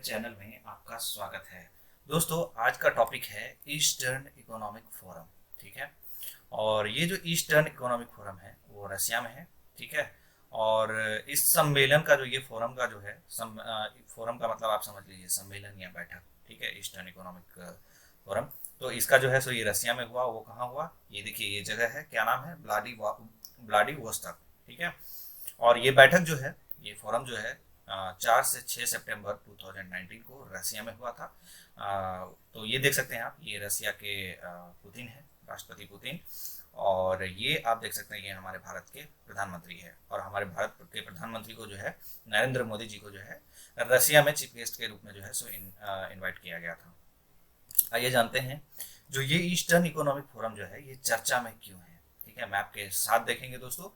Channel में आपका स्वागत है। दोस्तों, आज का टॉपिक है ईस्टर्न इकोनॉमिक फोरम। ठीक है। और ये जो ईस्टर्न इकोनॉमिक फोरम है वो रसिया में है। ठीक है। और इस सम्मेलन का जो ये फोरम का जो है फोरम का मतलब आप समझ लीजिए सम्मेलन या बैठक। ठीक है। Eastern economic forum. तो इसका जो है सो ये रसिया में हुआ। वो कहाँ हुआ, ये देखिए, ये जगह है, क्या नाम है, व्लादिवोस्तोक। ठीक है। और ये बैठक जो है, ये फोरम जो है 4 से 6 सितंबर 2019 को रसिया में हुआ था। तो ये देख सकते हैं आप, ये रसिया के पुतिन है, राष्ट्रपति पुतिन। और ये आप देख सकते हैं ये हमारे भारत के प्रधानमंत्री है। और हमारे भारत के प्रधानमंत्री को जो है नरेंद्र मोदी जी को जो है रसिया में चीफ गेस्ट के रूप में जो है सो इनवाइट किया गया था। आइए जानते हैं जो ये ईस्टर्न इकोनॉमिक फोरम जो है ये चर्चा में क्यों है। ठीक है, मैप के साथ देखेंगे दोस्तों।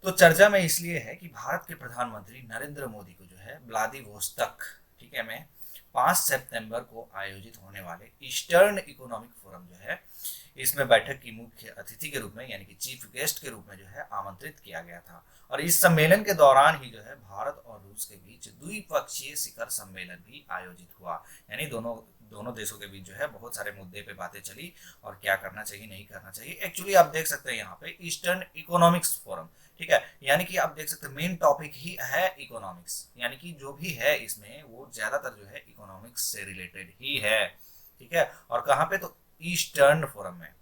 तो चर्चा में इसलिए है कि भारत के प्रधानमंत्री नरेंद्र मोदी को जो है व्लादिवोस्तोक, ठीक है, में 5 सितंबर को आयोजित होने वाले ईस्टर्न इकोनॉमिक फोरम जो है इसमें बैठक की मुख्य अतिथि के रूप में यानी कि चीफ गेस्ट के रूप में जो है आमंत्रित किया गया था। और इस सम्मेलन के दौरान ही जो है भारत और रूस के बीच द्विपक्षीय शिखर सम्मेलन भी आयोजित हुआ। यानी दोनों दोनों देशों के बीच जो है बहुत सारे मुद्दे पे बातें चली और क्या करना चाहिए नहीं करना चाहिए। एक्चुअली आप देख सकते हैं यहाँ पे ईस्टर्न इकोनॉमिक्स फोरम। ठीक है, यानी कि आप देख सकते हैं मेन टॉपिक ही है इकोनॉमिक्स, यानी कि जो भी है इसमें वो ज्यादातर जो है इकोनॉमिक्स से रिलेटेड ही है। ठीक है। और कहाँ पे, तो ईस्टर्न फोरम में।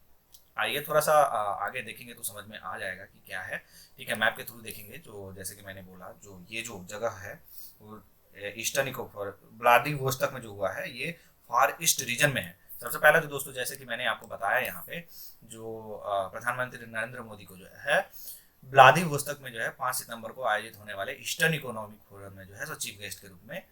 आइए थोड़ा सा आगे देखेंगे तो समझ में आ जाएगा कि क्या है। ठीक है, मैप के थ्रू देखेंगे। जो जैसे कि मैंने बोला, जो ये जो जगह है वो ईस्टर्न इको व्लादिवोस्तोक में जो हुआ है ये फार ईस्ट रीजन में है। सबसे पहला जो दोस्तों, जैसे कि मैंने आपको बताया यहाँ पे, जो प्रधानमंत्री नरेंद्र मोदी को जो है व्लादिवोस्तोक में जो है 5 सितंबर को आयोजित होने वाले ईस्टर्न इकोनॉमिक फोरम में जो है सो चीफ गेस्ट के रूप में,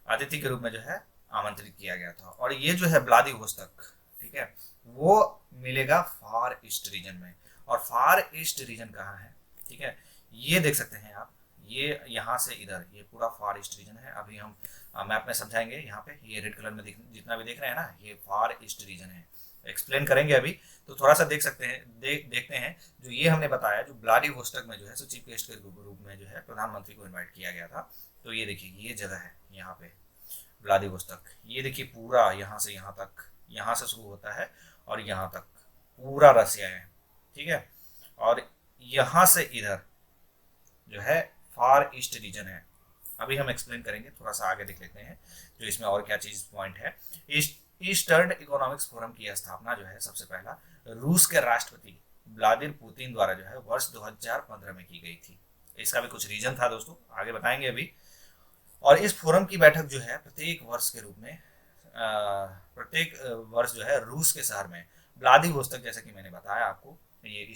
अतिथि के रूप में जो है आमंत्रित किया गया था। और ये जो है व्लादिवोस्तोक, ठीक है, वो मिलेगा फार ईस्ट रीजन में। और फार ईस्ट रीजन कहाँ है, ठीक है, ये देख सकते हैं आप, ये यहाँ से इधर ये पूरा फार ईस्ट रीजन है। अभी हम मैप में समझाएंगे। यहाँ पे ये रेड कलर में जितना भी देख रहे हैं ना, ये फार ईस्ट रीजन है। एक्सप्लेन करेंगे अभी। तो थोड़ा सा देख सकते हैं, देखते हैं। जो ये हमने बताया, जो व्लादिवोस्तोक में जो है सो चीफ गेस्ट के रूप में जो है प्रधानमंत्री को इन्वाइट किया गया था। तो ये देखिए ये जगह है यहाँ पे व्लादिवोस्तोक। ये देखिए पूरा यहाँ से यहाँ तक, यहाँ से शुरू होता है और यहाँ तक पूरा रसिया है। ठीक है। और यहाँ से इधर जो है फार ईस्ट रीजन है। अभी हम एक्सप्लेन करेंगे, थोड़ा सा आगे देख लेते हैं जो इसमें और क्या चीज पॉइंट है। ईस्टर्न इकोनॉमिक्स फोरम की स्थापना जो है सबसे पहला रूस के राष्ट्रपति व्लादिमीर पुतिन द्वारा जो है वर्ष 2015 में की गई थी। इसका भी कुछ रीजन था दोस्तों, आगे बताएंगे अभी। और इस फोरम की बैठक जो है प्रत्येक वर्ष के रूप में प्रत्येक वर्ष जो है रूस के शहर में व्लादिवोस्तोक, जैसे कि मैंने बताया आपको, ये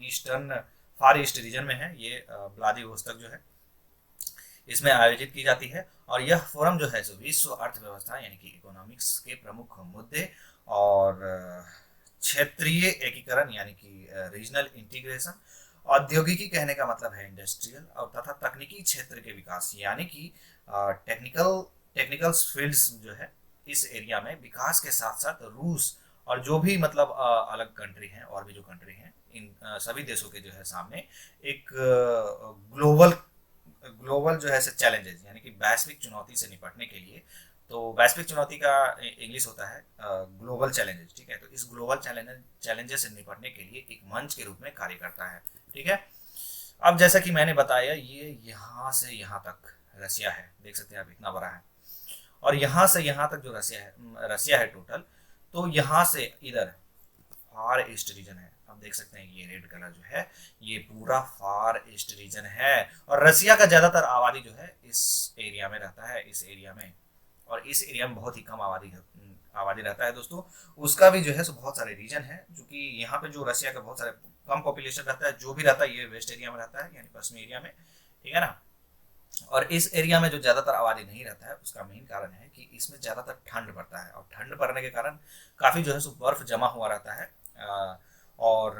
ईस्टर्न फार ईस्ट रीजन में है। ये व्लादिवोस्तोक जो है इसमें आयोजित की जाती है। और यह फोरम जो है जो विश्व अर्थव्यवस्था यानी कि इकोनॉमिक्स के प्रमुख मुद्दे और क्षेत्रीय एकीकरण यानी कि रीजनल इंटीग्रेशन, औद्योगिकी कहने का मतलब है इंडस्ट्रियल, और तथा तकनीकी क्षेत्र के विकास यानी कि टेक्निकल फील्ड्स जो है इस एरिया में विकास के साथ साथ रूस और जो भी मतलब अलग कंट्री हैं और भी जो कंट्री हैं, इन सभी देशों के जो है सामने एक ग्लोबल जो है चैलेंजेस यानी कि वैश्विक चुनौती से निपटने के लिए। तो वैश्विक चुनौती का इंग्लिश होता है ग्लोबल चैलेंजेस। ठीक है। तो इस ग्लोबल चैलेंजेस से निपटने के लिए एक मंच के रूप में कार्य करता है। ठीक है। अब जैसा कि मैंने बताया, ये यहाँ से यहाँ तक रसिया है, देख सकते हैं आप इतना बड़ा है। और यहाँ से यहाँ तक जो रसिया है टोटल, तो यहाँ से इधर फार ईस्ट रीजन है। आप देख सकते हैं ये रेड कलर जो है ये पूरा फार ईस्ट रीजन है। और रसिया का ज्यादातर आबादी जो है इस एरिया में रहता है, इस एरिया में। और इस एरिया में बहुत ही कम आबादी रहता है दोस्तों। उसका भी जो है सो बहुत सारे रीजन है, जो कि यहाँ पे जो रसिया का बहुत सारे कम पॉपुलेशन रहता है, जो भी रहता है ये वेस्ट एरिया में रहता है यानी पश्चिमी एरिया में। ठीक है ना। और इस एरिया में जो ज्यादातर आबादी नहीं रहता है उसका मेन कारण है कि इसमें ज्यादातर ठंड पड़ता है। और ठंड पड़ने के कारण काफी जो है सो बर्फ जमा हुआ रहता है। और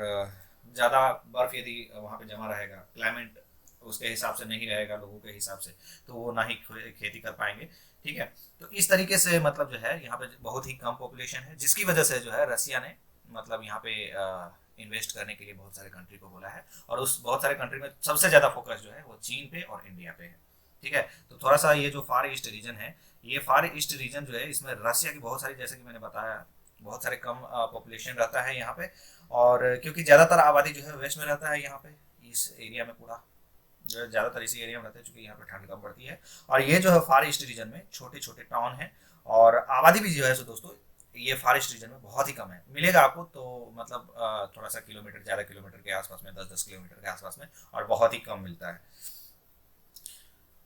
ज़्यादा बर्फ यदि वहाँ पे जमा रहेगा, क्लाइमेट उसके हिसाब से नहीं रहेगा लोगों के हिसाब से, तो वो ना ही खेती कर पाएंगे। ठीक है। तो इस तरीके से मतलब जो है यहाँ पे बहुत ही कम पॉपुलेशन है, जिसकी वजह से जो है रसिया ने मतलब यहाँ पे इन्वेस्ट करने के लिए बहुत सारे कंट्री को बोला है। और उस बहुत सारे कंट्री में सबसे ज़्यादा फोकस जो है वो चीन पे और इंडिया पे है। ठीक है। तो थोड़ा सा ये जो फार ईस्ट रीजन है, ये फार ईस्ट रीजन जो है इसमें रसिया की बहुत सारी, जैसे कि मैंने बताया, बहुत सारे कम पॉपुलेशन रहता है यहाँ पे, और क्योंकि ज़्यादातर आबादी जो है वेस्ट में रहता है यहाँ पे, इस एरिया में पूरा जो है ज़्यादातर इसी एरिया में रहते हैं, क्योंकि यहाँ पे ठंड कम पड़ती है। और ये जो है फार ईस्ट रीजन में छोटे छोटे टाउन है, और आबादी भी जो है सो दोस्तों ये फार ईस्ट रीजन में बहुत ही कम है। मिलेगा आपको तो मतलब थोड़ा सा किलोमीटर, ज़्यादा किलोमीटर के आसपास में, 10-10 किलोमीटर के आसपास में, और बहुत ही कम मिलता है।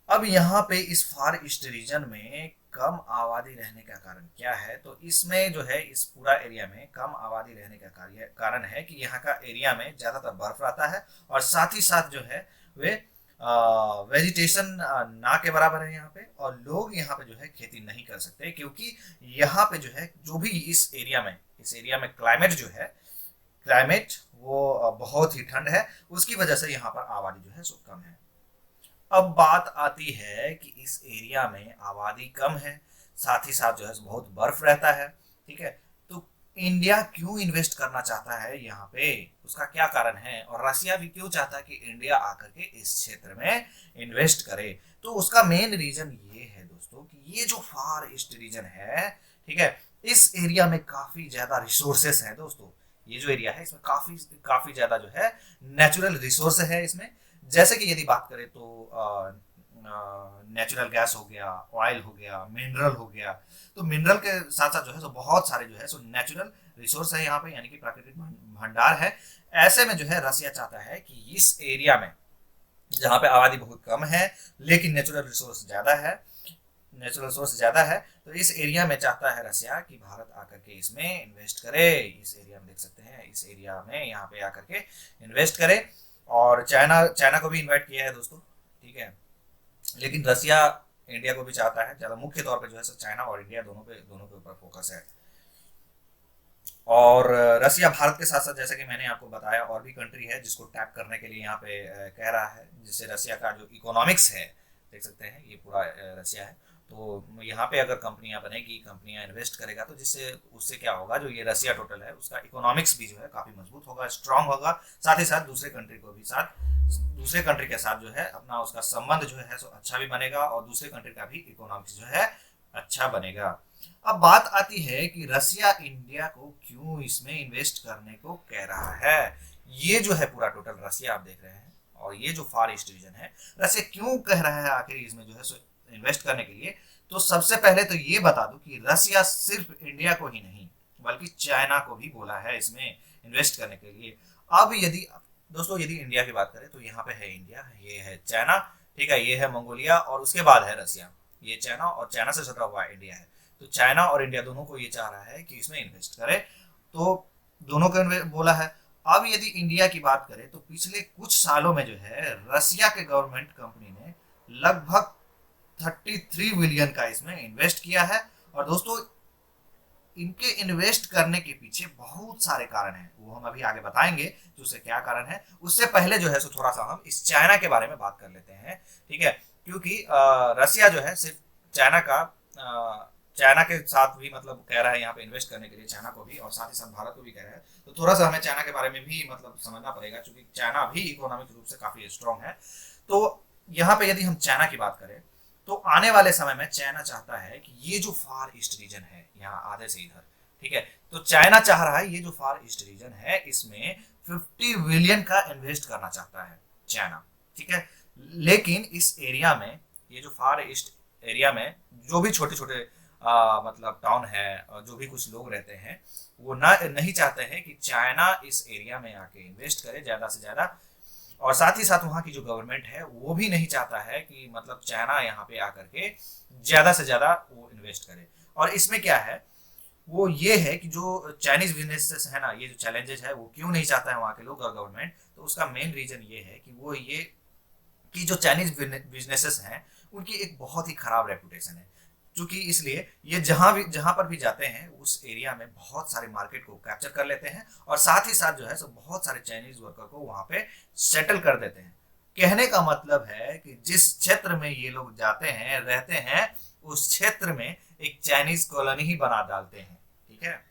अब यहाँ पे इस फार ईस्ट रीजन में कम आबादी रहने का कारण क्या है, तो इसमें जो है इस पूरा एरिया में कम आबादी रहने का कारण है कि यहाँ का एरिया में ज़्यादातर बर्फ रहता है, और साथ ही साथ जो है वे वेजिटेशन ना के बराबर है यहाँ पे, और लोग यहाँ पे जो है खेती नहीं कर सकते, क्योंकि यहाँ पे जो है जो भी इस एरिया में क्लाइमेट जो है, क्लाइमेट वो बहुत ही ठंड है, उसकी वजह से यहाँ पर आबादी जो है सो कम है। अब बात आती है कि इस एरिया में आबादी कम है, साथ ही साथ जो है बहुत बर्फ रहता है, ठीक है। तो इंडिया क्यों इन्वेस्ट करना चाहता है यहाँ पे, उसका क्या कारण है, और रसिया भी क्यों चाहता है कि इंडिया आकर के इस क्षेत्र में इन्वेस्ट करे, तो उसका मेन रीजन ये है दोस्तों कि ये जो फार ईस्ट रीजन है, ठीक है, इस एरिया में काफी ज्यादा रिसोर्सेस है दोस्तों। ये जो एरिया है इसमें काफी काफी ज्यादा जो है नेचुरल रिसोर्स है इसमें। जैसे कि यदि बात करें तो नेचुरल गैस हो गया, ऑयल हो गया, मिनरल हो गया। तो मिनरल के साथ साथ जो है सो बहुत सारे जो है सो नेचुरल रिसोर्स है यहाँ पे, यानी कि प्राकृतिक भंडार है। ऐसे में जो है रसिया चाहता है कि इस एरिया में जहाँ पे आबादी बहुत कम है लेकिन नेचुरल रिसोर्स ज़्यादा है, तो इस एरिया में चाहता है रसिया कि भारत आकर के इसमें इन्वेस्ट करे। इस एरिया में देख सकते हैं, इस एरिया में यहाँ पे आकर के इन्वेस्ट करे, और चाइना को भी इन्वाइट किया है दोस्तों, ठीक है। लेकिन रसिया इंडिया को भी चाहता है, ज़्यादा मुख्य तौर पे जो है चाइना और इंडिया दोनों के ऊपर फोकस है। और रसिया भारत के साथ साथ, जैसे कि मैंने आपको बताया, और भी कंट्री है जिसको टैप करने के लिए यहाँ पे कह रहा है, जिससे रसिया का जो इकोनॉमिक्स है, देख सकते हैं ये पूरा रसिया है। तो यहाँ पे अगर कंपनियां बनेगी, कंपनियां इन्वेस्ट करेगा, तो जिससे उससे क्या होगा, जो ये रसिया टोटल है उसका इकोनॉमिक्स भी जो है काफ़ी मजबूत होगा, स्ट्रांग होगा। साथ ही साथ दूसरे कंट्री के साथ जो है अपना उसका संबंध जो है सो अच्छा भी बनेगा, और दूसरे कंट्री का भी इकोनॉमिक्स जो है अच्छा बनेगा। अब बात आती है कि रसिया इंडिया को क्यों इसमें इन्वेस्ट करने को कह रहा है। ये जो है पूरा टोटल रसिया आप देख रहे हैं, और ये जो फार ईस्ट रीजन है, रसिया क्यों कह रहा है आखिर इसमें जो है सो इन्वेस्ट करने के लिए। तो सबसे पहले तो ये बता दूं कि रसिया सिर्फ इंडिया को ही नहीं बल्कि चाइना को भी बोला है इसमें इन्वेस्ट करने के लिए। अब यदि दोस्तों यदि इंडिया की बात करें तो यहाँ पे है इंडिया, ये है चाइना, ठीक है, ये है मंगोलिया, और उसके बाद है रसिया। ये चाइना, और चाइना से सटा हुआ इंडिया है। तो चाइना और इंडिया दोनों को ये चाह रहा है कि इसमें इन्वेस्ट करे, तो दोनों को बोला है। अब यदि इंडिया की बात करें तो पिछले कुछ सालों में जो है रसिया के गवर्नमेंट कंपनी ने लगभग 33 बिलियन का इसमें इन्वेस्ट किया है। और दोस्तों इनके इन्वेस्ट करने के पीछे बहुत सारे कारण हैं, वो हम अभी आगे बताएंगे कि उससे क्या कारण है। उससे पहले जो है सो थोड़ा सा हम इस चाइना के बारे में बात कर लेते हैं, ठीक है, क्योंकि रसिया जो है सिर्फ चाइना के साथ भी मतलब कह रहा है यहाँ पे इन्वेस्ट करने के लिए, चाइना को भी, और साथ ही साथ भारत को भी कह रहा है। तो थोड़ा सा हमें चाइना के बारे में भी मतलब समझना पड़ेगा, क्योंकि चाइना भी इकोनॉमिक रूप से काफी स्ट्रांग है। तो यहाँ पे यदि हम चाइना की बात करें तो आने वाले समय में चाइना चाहता है कि ये जो फार ईस्ट रीजन है, यहाँ आधे से इधर, ठीक है, तो चाइना चाह रहा है ये जो फार ईस्ट रीजन है इसमें 50 बिलियन का इन्वेस्ट करना चाहता है चाइना, ठीक है। लेकिन इस एरिया में, ये जो फार ईस्ट एरिया में जो भी छोटे छोटे मतलब टाउन है और जो भी कुछ लोग रहते हैं, वो नहीं चाहते हैं कि चाइना इस एरिया में आके इन्वेस्ट करे ज़्यादा से ज़्यादा। और साथ ही साथ वहाँ की जो गवर्नमेंट है वो भी नहीं चाहता है कि मतलब चाइना यहाँ पे आकर के ज़्यादा से ज़्यादा वो इन्वेस्ट करे। और इसमें क्या है, वो ये है कि जो चाइनीज बिजनेसेस है ना, ये जो चैलेंजेस है वो क्यों नहीं चाहता है वहाँ के लोग और गवर्नमेंट, तो उसका मेन रीजन ये है कि वो ये कि जो चाइनीज बिजनेसेस हैं उनकी एक बहुत ही खराब रेपुटेशन है। क्योंकि इसलिए ये जहाँ पर भी जाते हैं उस एरिया में बहुत सारे मार्केट को कैप्चर कर लेते हैं, और साथ ही साथ जो है सब बहुत सारे चाइनीज वर्कर को वहाँ पे सेटल कर देते हैं। कहने का मतलब है कि जिस क्षेत्र में ये लोग जाते हैं रहते हैं, उस क्षेत्र में एक चाइनीज कॉलोनी ही बना डालते हैं, ठीक है।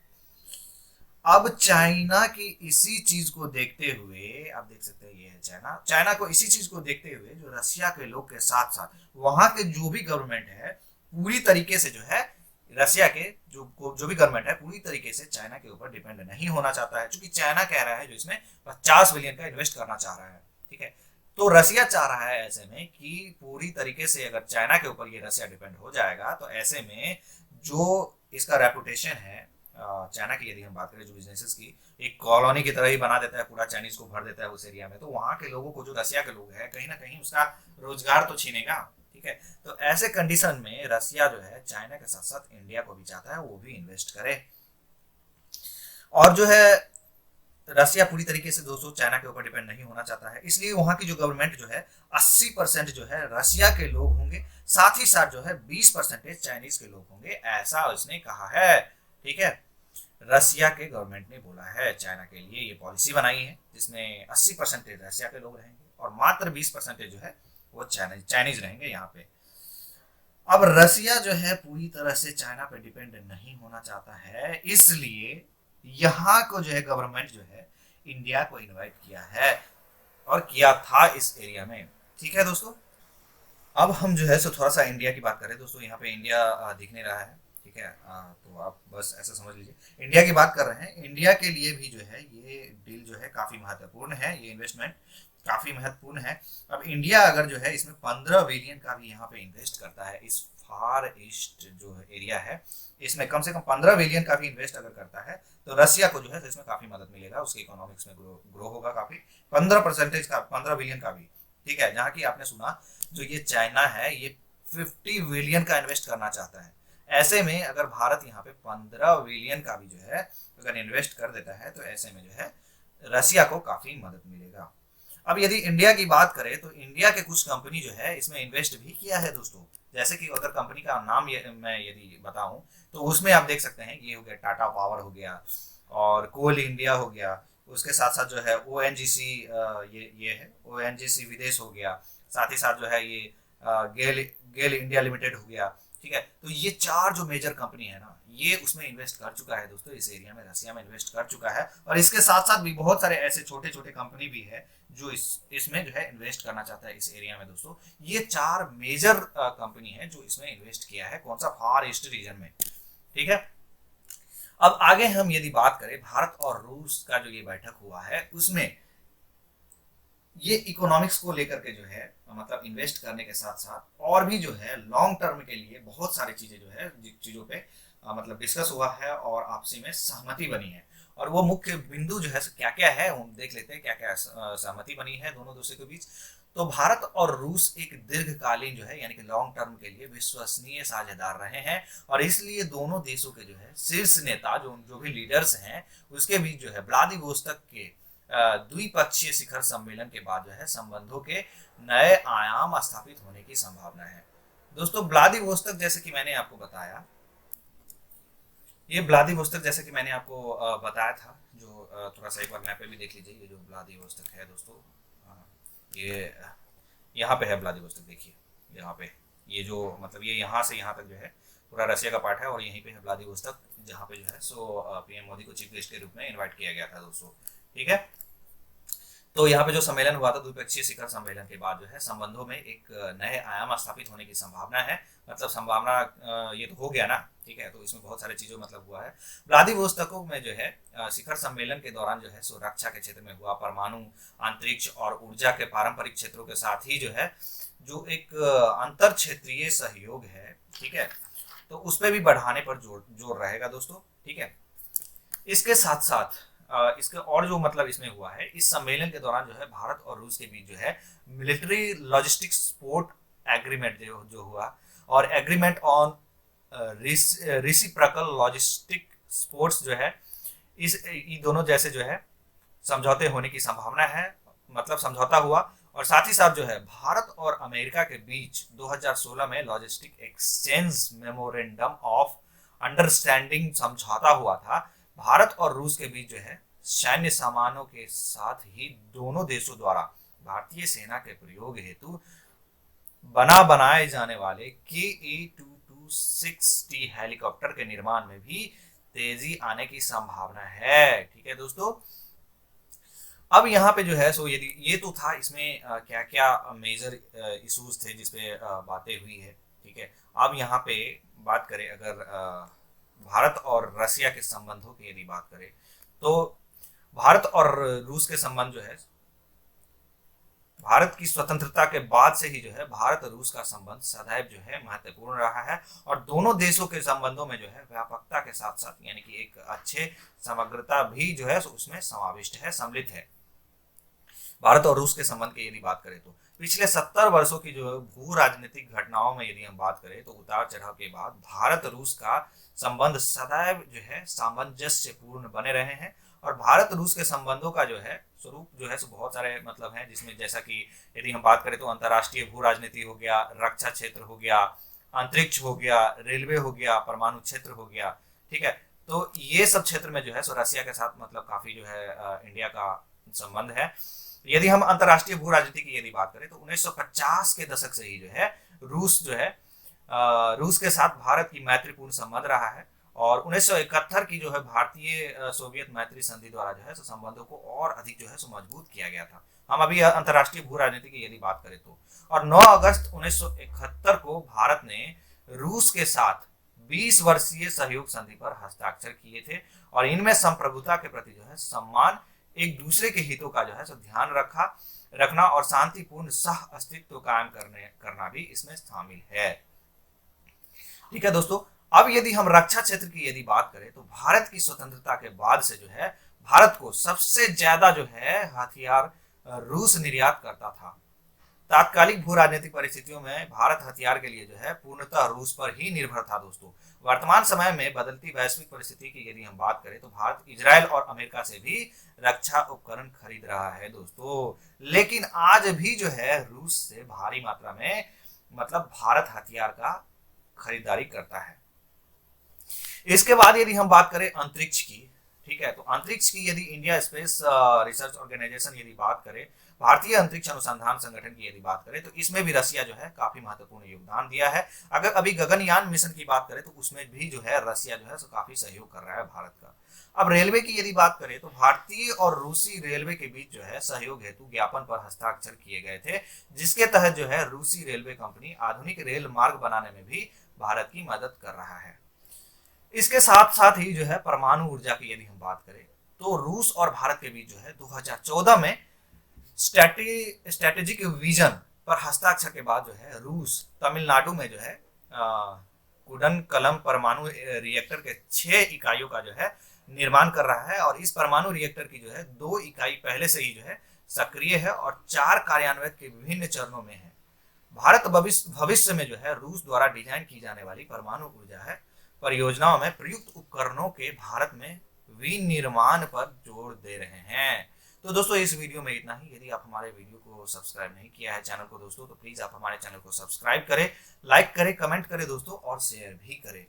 अब चाइना की इसी चीज को देखते हुए, आप देख सकते हैं ये है चाइना, चाइना को इसी चीज को देखते हुए जो रशिया के लोग के साथ साथ वहां के जो भी गवर्नमेंट है पूरी तरीके से जो है रशिया के जो भी गवर्नमेंट है पूरी तरीके से चाइना के ऊपर डिपेंड नहीं होना चाहता है, क्योंकि चाइना कह रहा है जो इसमें 50 बिलियन का इन्वेस्ट करना चाह रहा है। ठीक है, तो रसिया चाह रहा है ऐसे में कि पूरी तरीके से अगर चाइना के ऊपर ये रसिया डिपेंड हो जाएगा तो ऐसे में जो इसका रेपुटेशन है चाइना की, यदि हम बात करें जो बिजनेसेस की, एक कॉलोनी की तरह ही बना देता है, पूरा चाइनीज को भर देता है उस एरिया में, तो वहां के लोगों को, जो रसिया के लोग हैं, कहीं ना कहीं उसका रोजगार तो छीनेगा। ठीक है, तो ऐसे कंडीशन में रसिया जो है चाइना के साथ साथ इंडिया को भी चाहता है वो भी इन्वेस्ट करे। और जो है रसिया पूरी तरीके से दोस्तों चाइना के ऊपर डिपेंड नहीं होना चाहता है, इसलिए वहां की जो गवर्नमेंट जो है 80% जो है रसिया के लोग होंगे, साथ ही साथ जो है 20% चाइनीज के लोग होंगे, ऐसा उसने कहा है। ठीक है, रसिया के गवर्नमेंट ने बोला है चाइना के लिए ये पॉलिसी बनाई है जिसमें 80% रसिया के लोग रहेंगे और मात्र 20% जो है वो चाइनीज रहेंगे यहाँ पे। अब रसिया जो है पूरी तरह से चाइना पे डिपेंड नहीं होना चाहता है, इसलिए यहाँ को जो है गवर्नमेंट जो है इंडिया को इनवाइट किया है और किया था इस एरिया में। ठीक है दोस्तों, अब हम जो है सो थोड़ा सा इंडिया की बात करें दोस्तों। यहाँ पे इंडिया दिख नहीं रहा है, ठीक है, तो आप बस ऐसा समझ लीजिए इंडिया की बात कर रहे हैं। इंडिया के लिए भी जो है ये डील जो है काफी महत्वपूर्ण है, ये इन्वेस्टमेंट काफी महत्वपूर्ण है। अब इंडिया अगर जो है इसमें 15 बिलियन का भी यहाँ पे इन्वेस्ट करता है, इस फार ईस्ट जो एरिया है इसमें कम से कम 15 बिलियन का भी इन्वेस्ट अगर करता है तो रसिया को जो है तो इसमें काफी मदद मिलेगा, उसके इकोनॉमिक्स में ग्रो होगा काफी, 15% का, 15 बिलियन का भी। ठीक है, जहाँ की आपने सुना जो ये चाइना है ये 50 बिलियन का इन्वेस्ट करना चाहता है, ऐसे में अगर भारत यहाँ पे 15 बिलियन का भी जो है अगर इन्वेस्ट कर देता है तो ऐसे में जो है रसिया को काफी मदद मिलेगा। अब यदि इंडिया की बात करें तो इंडिया के कुछ कंपनी जो है इसमें इन्वेस्ट भी किया है दोस्तों, जैसे कि अगर कंपनी का नाम मैं यदि बताऊं तो उसमें आप देख सकते हैं ये हो गया टाटा पावर हो गया और कोल इंडिया हो गया, उसके साथ साथ जो है ओएनजीसी, ये है ओएनजीसी विदेश हो गया, साथ ही साथ जो है ये गेल गेल इंडिया लिमिटेड हो गया। ठीक है, तो ये 4 जो मेजर कंपनी है ना ये उसमें इन्वेस्ट कर चुका है दोस्तों, इस एरिया में रसिया में इन्वेस्ट कर चुका है। और इसके साथ साथ भी बहुत सारे ऐसे छोटे छोटे कंपनी भी है जो इसमें जो है इन्वेस्ट करना चाहता है इस एरिया में दोस्तों। ये 4 मेजर कंपनी है जो इसमें इन्वेस्ट किया है, कौन सा, फार ईस्ट रीजन में। ठीक है, अब आगे हम यदि बात करें भारत और रूस का जो ये बैठक हुआ है उसमें ये इकोनॉमिक्स को लेकर के जो है मतलब इन्वेस्ट करने के साथ साथ और भी जो है लॉन्ग टर्म के लिए बहुत सारी चीजें जो है चीजों पे मतलब डिस्कस हुआ है और आपसी में सहमति बनी है। और वो मुख्य बिंदु जो है क्या क्या है हम देख लेते हैं, क्या क्या सहमति बनी है दोनों देशों के बीच। तो भारत और रूस एक दीर्घकालीन जो है यानी कि लॉन्ग टर्म के लिए विश्वसनीय साझेदार रहे हैं और इसलिए दोनों देशों के जो है शीर्ष नेता जो जो भी लीडर्स हैं उसके बीच जो है व्लादिवोस्तोक के द्विपक्षीय शिखर सम्मेलन के बाद जो है संबंधों के नए आयाम स्थापित होने की संभावना है दोस्तों। व्लादिवोस्तोक जैसे कि मैंने आपको बताया, ये व्लादिवोस्तोक जैसे कि मैंने आपको बताया था, जो थोड़ा सा एक बार मैप पे भी देख लीजिए, ये जो व्लादिवोस्तोक है दोस्तों, ये यहाँ पे है व्लादिवोस्तोक, देखिए यहाँ पे ये जो मतलब ये यहाँ से यहाँ तक जो है पूरा रसिया का पार्ट है और यहीं पे है व्लादिवोस्तोक जहाँ पे जो है सो पीएम मोदी को चीफ गेस्ट के रूप में इनवाइट किया गया था दोस्तों। ठीक है, तो यहाँ पे जो सम्मेलन हुआ था द्विपक्षीय शिखर सम्मेलन के बाद जो है संबंधों में एक नए आयाम स्थापित होने की संभावना है, मतलब संभावना ये तो हो गया ना। ठीक है, तो इसमें बहुत सारी चीजों मतलब हुआ है। व्लादिवोस्तोक में जो है शिखर सम्मेलन के दौरान जो है सो रक्षा के क्षेत्र में हुआ, परमाणु, अंतरिक्ष और ऊर्जा के पारंपरिक क्षेत्रों के साथ ही जो है जो एक अंतर क्षेत्रीय सहयोग है, ठीक है, तो उस पर भी बढ़ाने पर जोर रहेगा दोस्तों। ठीक है, इसके साथ साथ इसके और जो मतलब इसमें हुआ है इस सम्मेलन के दौरान जो है भारत और रूस के बीच जो है मिलिट्री लॉजिस्टिक्स सपोर्ट एग्रीमेंट जो हुआ और agreement on reciprocal logistic supports जो है इस दोनों जैसे जो है समझौते होने की संभावना है, मतलब समझौता हुआ। और साथ ही साथ जो है भारत और अमेरिका के बीच 2016 में logistic exchange memorandum of understanding समझौता हुआ था। भारत और रूस के बीच जो है सैन्य सामानों के साथ ही दोनों देशों द्वारा भारतीय सेना के प्रयोग हेतु बनाए जाने वाले KA-2260 हेलीकॉप्टर के निर्माण में भी तेजी आने की संभावना है। ठीक है दोस्तों, अब यहाँ पे जो है सो यदि ये तो था इसमें क्या क्या मेजर इश्यूज थे जिसपे बातें हुई है। ठीक है, अब यहाँ पे बात करें अगर भारत और रसिया के संबंधों की यदि बात करें तो भारत और रूस के संबंध जो है, भारत की स्वतंत्रता के बाद से ही जो है भारत रूस का संबंध सदैव जो है महत्वपूर्ण रहा है और दोनों देशों के संबंधों में जो है व्यापकता के साथ साथ यानी कि एक अच्छे समग्रता भी जो है उसमें समाविष्ट है, सम्मिलित है। भारत और रूस के संबंध की यदि बात करें तो पिछले 70 वर्षों की जो भू राजनीतिक घटनाओं में यदि हम बात करें तो उतार चढ़ाव के बाद भारत रूस का संबंध सदैव जो है सामंजस्यपूर्ण बने रहे हैं और भारत रूस के संबंधों का जो है स्वरूप जो है बहुत सारे मतलब हैं, जिसमें जैसा कि यदि हम बात करें तो अंतर्राष्ट्रीय भू राजनीति हो गया, रक्षा क्षेत्र हो गया, अंतरिक्ष हो गया, रेलवे हो गया, परमाणु क्षेत्र हो गया। ठीक है, तो ये सब क्षेत्र में जो है रसिया के साथ मतलब काफी जो है इंडिया का संबंध है। यदि हम अंतर्राष्ट्रीय भू राजनीति की यदि बात करें तो 1950 के दशक से ही जो है रूस जो है रूस के साथ भारत की मैत्रीपूर्ण संबंध रहा है और 1971 की जो है भारतीय सोवियत मैत्री संधि द्वारा जो है संबंधों को और अधिक जो है मजबूत किया गया था। हम अभी अंतर्राष्ट्रीय भू राजनीति की यदि बात करें तो, और 9 अगस्त 1971 को भारत ने रूस के साथ 20 वर्षीय सहयोग संधि पर हस्ताक्षर किए थे और इनमें संप्रभुता के प्रति जो है सम्मान, एक दूसरे के हितों का जो है ध्यान रखना और शांतिपूर्ण सह अस्तित्व कायम करना भी इसमें शामिल है। ठीक है दोस्तों, अब यदि हम रक्षा क्षेत्र की यदि बात करें तो भारत की स्वतंत्रता के बाद से जो है भारत को सबसे ज्यादा जो है हथियार रूस निर्यात करता था। तात्कालिक भू राजनीतिक परिस्थितियों में भारत हथियार के लिए जो है पूर्णतः रूस पर ही निर्भर था। दोस्तों, वर्तमान समय में बदलती वैश्विक परिस्थिति की यदि हम बात करें तो भारत इजराइल और अमेरिका से भी रक्षा उपकरण खरीद रहा है दोस्तों, लेकिन आज भी जो है रूस से भारी मात्रा में मतलब भारत हथियार का खरीदारी करता है। इसके बाद यदि हम बात करें अंतरिक्ष की, ठीक है, तो अंतरिक्ष की यदि इंडिया स्पेस रिसर्च ऑर्गेनाइजेशन यदि बात करें, भारतीय अंतरिक्ष अनुसंधान संगठन की यदि बात करें तो इसमें भी रसिया जो है काफी महत्वपूर्ण योगदान दिया है। अगर अभी गगनयान मिशन की बात करें तो उसमें भी जो है रसिया जो है काफी सहयोग कर रहा है भारत का। अब रेलवे की यदि बात करें तो भारतीय और रूसी रेलवे के बीच जो है सहयोग हेतु ज्ञापन पर हस्ताक्षर किए गए थे, जिसके तहत जो है रूसी रेलवे कंपनी आधुनिक रेल मार्ग बनाने में भी भारत की मदद कर रहा है। इसके साथ साथ ही जो है परमाणु ऊर्जा की यदि हम बात करें तो रूस और भारत के बीच जो है 2014 में स्ट्रेटेजिक विजन पर हस्ताक्षर के बाद जो है रूस तमिलनाडु में जो है कुडनकलम परमाणु रिएक्टर के 6 इकाइयों का जो है निर्माण कर रहा है और इस परमाणु रिएक्टर की जो है 2 इकाई पहले से ही जो है सक्रिय है और 4 कार्यान्वयन के विभिन्न चरणों में है। भारत भविष्य में जो है रूस द्वारा डिजाइन की जाने वाली परमाणु ऊर्जा है परियोजनाओं में प्रयुक्त उपकरणों के भारत में विनिर्माण पर जोर दे रहे हैं। तो दोस्तों इस वीडियो में इतना ही। यदि आप हमारे वीडियो को सब्सक्राइब नहीं किया है चैनल को दोस्तों तो प्लीज आप हमारे चैनल को सब्सक्राइब करें, लाइक करें, कमेंट करें दोस्तों और शेयर भी करें।